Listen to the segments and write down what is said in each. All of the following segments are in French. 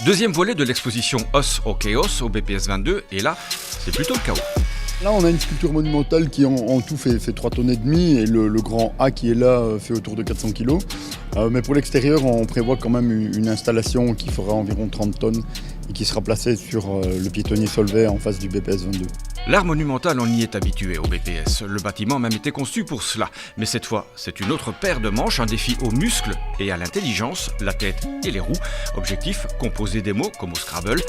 Deuxième volet de l'exposition Os au Chaos au BPS 22, et là, c'est plutôt le chaos. Là, on a une sculpture monumentale qui en tout fait 3,5 tonnes et le grand A qui est là fait autour de 400 kg. Mais pour l'extérieur, on prévoit quand même une installation qui fera environ 30 tonnes et qui sera placée sur le piétonnier Solvay en face du BPS 22. L'art monumental, on y est habitué au BPS. Le bâtiment a même été conçu pour cela. Mais cette fois, c'est une autre paire de manches, un défi aux muscles et à l'intelligence, la tête et les roues. Objectif, composer des mots comme au Scrabble,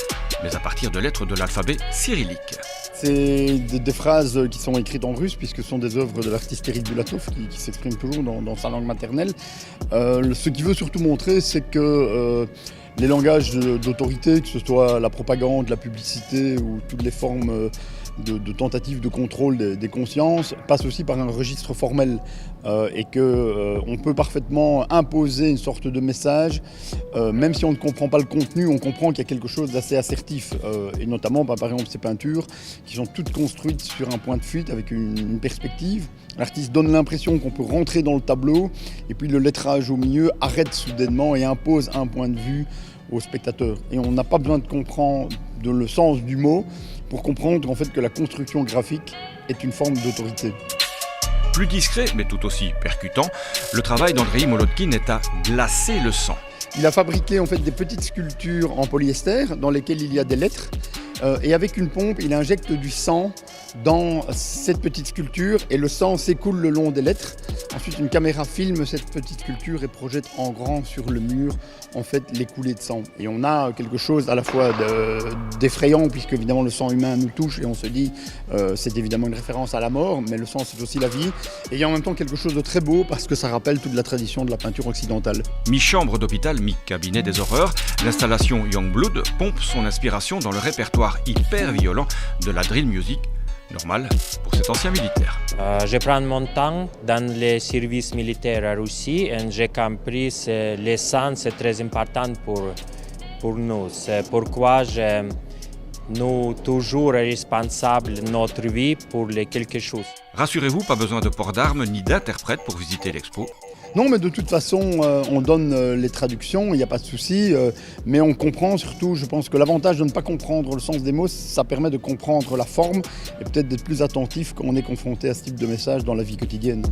mais à partir de lettres de l'alphabet cyrillique. C'est des phrases qui sont écrites en russe puisque ce sont des œuvres de l'artiste Eric Bulatov qui s'exprime toujours dans sa langue maternelle. Ce qu'il veut surtout montrer, c'est que les langages d'autorité, que ce soit la propagande, la publicité ou toutes les formes de tentatives de contrôle des consciences, passent aussi par un registre formel et qu'on peut parfaitement imposer une sorte de message, même si on ne comprend pas le contenu, on comprend qu'il y a quelque chose d'assez assertif, et notamment par exemple ces peintures qui sont toutes construites sur un point de fuite avec une perspective. L'artiste donne l'impression qu'on peut rentrer dans le tableau et puis le lettrage au milieu arrête soudainement et impose un point de vue au spectateur. Et on n'a pas besoin de comprendre le sens du mot pour comprendre en fait que la construction graphique est une forme d'autorité. Plus discret, mais tout aussi percutant, le travail d'Andrei Molodkin est à glacer le sang. Il a fabriqué en fait des petites sculptures en polyester dans lesquelles il y a des lettres et avec une pompe, il injecte du sang dans cette petite sculpture et le sang s'écoule le long des lettres. Ensuite, une caméra filme cette petite sculpture et projette en grand sur le mur en fait les coulées de sang. Et on a quelque chose à la fois d'effrayant puisque évidemment le sang humain nous touche et on se dit c'est évidemment une référence à la mort, mais le sang c'est aussi la vie. Et il y a en même temps quelque chose de très beau parce que ça rappelle toute la tradition de la peinture occidentale. Mi-chambre d'hôpital, mi-cabinet des horreurs, l'installation Youngblood pompe son inspiration dans le répertoire hyper violent de la drill music, normal pour cet ancien militaire. Je prends mon temps dans le service militaire en Russie et j'ai compris que le sang c'est très important pour nous. C'est pourquoi nous toujours responsables de notre vie pour quelque chose. Rassurez-vous, pas besoin de port d'armes ni d'interprète pour visiter l'expo. Non, mais de toute façon, on donne les traductions, il n'y a pas de souci, mais on comprend surtout, je pense que l'avantage de ne pas comprendre le sens des mots, ça permet de comprendre la forme et peut-être d'être plus attentif quand on est confronté à ce type de message dans la vie quotidienne.